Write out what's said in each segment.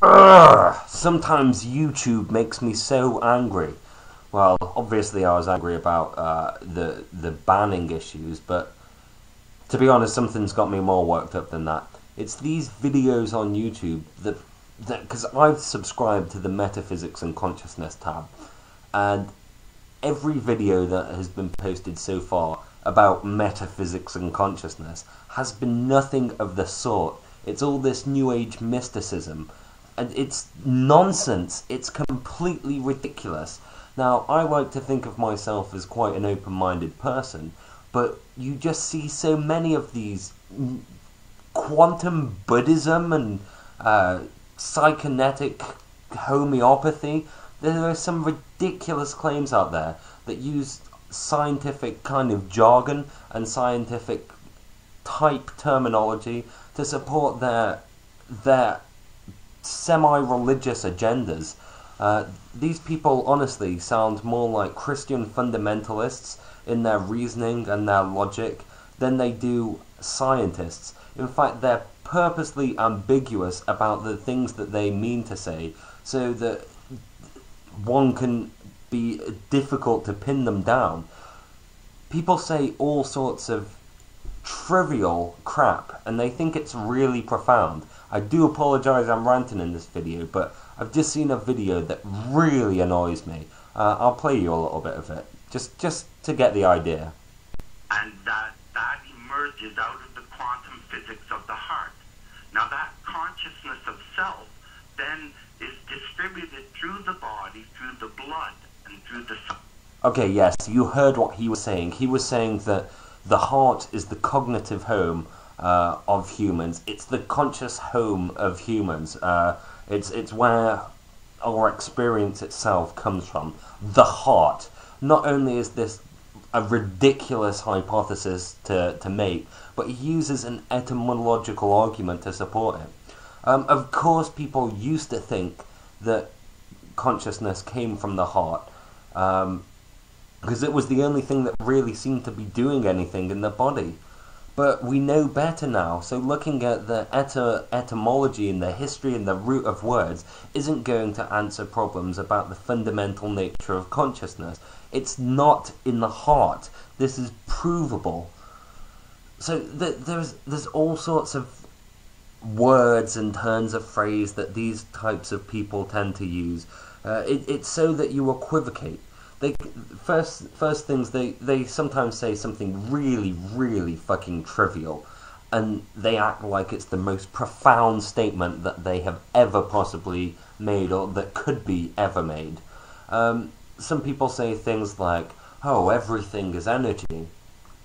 Sometimes YouTube makes me so angry. Well, obviously I was angry about the banning issues, but to be honest, something's got me more worked up than that. It's these videos on YouTube that because I've subscribed to the Metaphysics and Consciousness tab, and every video that has been posted so far about metaphysics and consciousness has been nothing of the sort. It's all this New Age mysticism, and it's nonsense. It's completely ridiculous. Now, I like to think of myself as quite an open-minded person, but you just see so many of these quantum Buddhism and psychonetic homeopathy. There are some ridiculous claims out there that use scientific kind of jargon and scientific type terminology to support their semi-religious agendas. These people honestly sound more like Christian fundamentalists in their reasoning and their logic than they do scientists. In fact, they're purposely ambiguous about the things that they mean to say, so that one can be difficult to pin them down. People say all sorts of trivial crap, and they think it's really profound. I do apologise I'm ranting in this video, but I've just seen a video that really annoys me. I'll play you a little bit of it, just to get the idea. And that emerges out of the quantum physics of the heart. Now that consciousness of self then is distributed through the body, through the blood, and through the soul. Okay, yes, you heard what he was saying. He was saying that the heart is the cognitive home of humans. It's the conscious home of humans. It's where our experience itself comes from. The heart. Not only is this a ridiculous hypothesis to make, but he uses an etymological argument to support it. Of course, people used to think that consciousness came from the heart, because it was the only thing that really seemed to be doing anything in the body. But we know better now, so looking at the etymology and the history and the root of words isn't going to answer problems about the fundamental nature of consciousness. It's not in the heart. This is provable. So there's all sorts of words and turns of phrase that these types of people tend to use. It's so that you equivocate. First things, they sometimes say something really fucking trivial, and they act like it's the most profound statement that they have ever possibly made, or that could be ever made. Some people say things like, oh, everything is energy.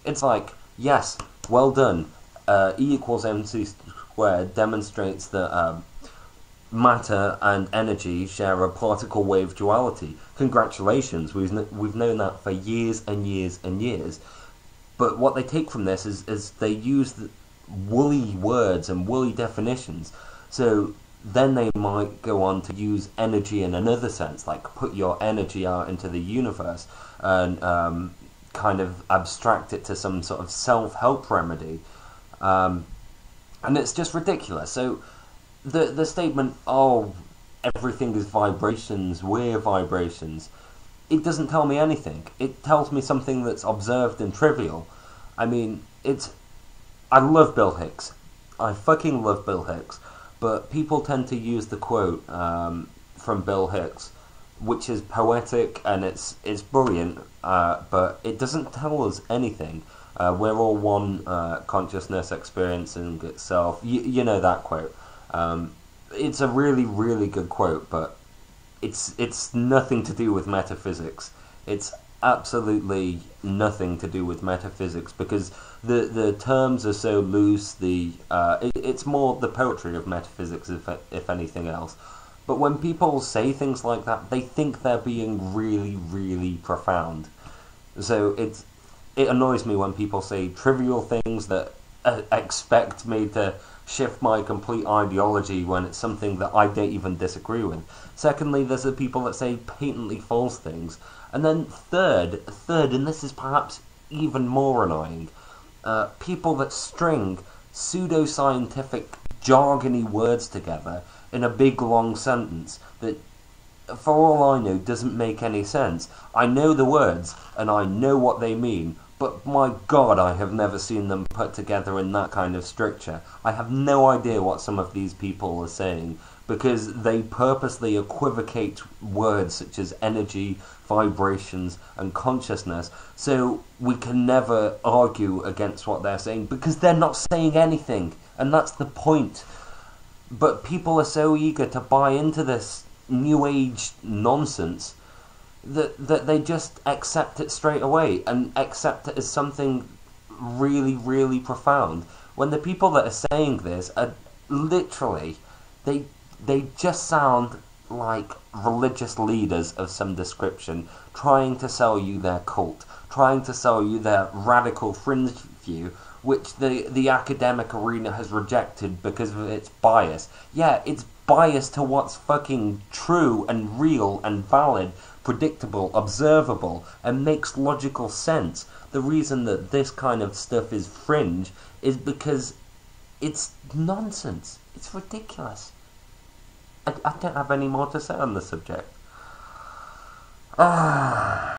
It's like, yes, well done. E equals mc squared demonstrates that matter and energy share a particle wave duality. Congratulations, we've known that for years and years and years. But what they take from this is they use woolly words and woolly definitions. So then they might go on to use energy in another sense, like put your energy out into the universe and kind of abstract it to some sort of self-help remedy. And it's just ridiculous. So the statement, oh, everything is vibrations, we're vibrations, it doesn't tell me anything. It tells me something that's observed and trivial. I mean, I love Bill Hicks. I fucking love Bill Hicks. But people tend to use the quote from Bill Hicks, which is poetic and it's brilliant, but it doesn't tell us anything. We're all one consciousness experiencing itself. You know that quote. It's a really good quote, but it's nothing to do with metaphysics. It's absolutely nothing to do with metaphysics, because the terms are so loose. It's more the poetry of metaphysics, if anything else. But when people say things like that, they think they're being really profound. So it annoys me when people say trivial things that expect me to shift my complete ideology when it's something that I don't even disagree with. Secondly, there's the people that say patently false things. And then third, and this is perhaps even more annoying, people that string pseudoscientific jargony words together in a big long sentence that, for all I know, doesn't make any sense. I know the words and I know what they mean, but my God, I have never seen them put together in that kind of structure. I have no idea what some of these people are saying, because they purposely equivocate words such as energy, vibrations, and consciousness, so we can never argue against what they're saying, because they're not saying anything, and that's the point. But people are so eager to buy into this New Age nonsense that they just accept it straight away, and accept it as something really, really profound, when the people that are saying this are literally, they just sound like religious leaders of some description, trying to sell you their cult, trying to sell you their radical fringe view, which the academic arena has rejected because of its bias. Yeah, it's biased to what's fucking true and real and valid, predictable, observable, and makes logical sense. The reason that this kind of stuff is fringe is because it's nonsense. It's ridiculous. I don't have any more to say on the subject.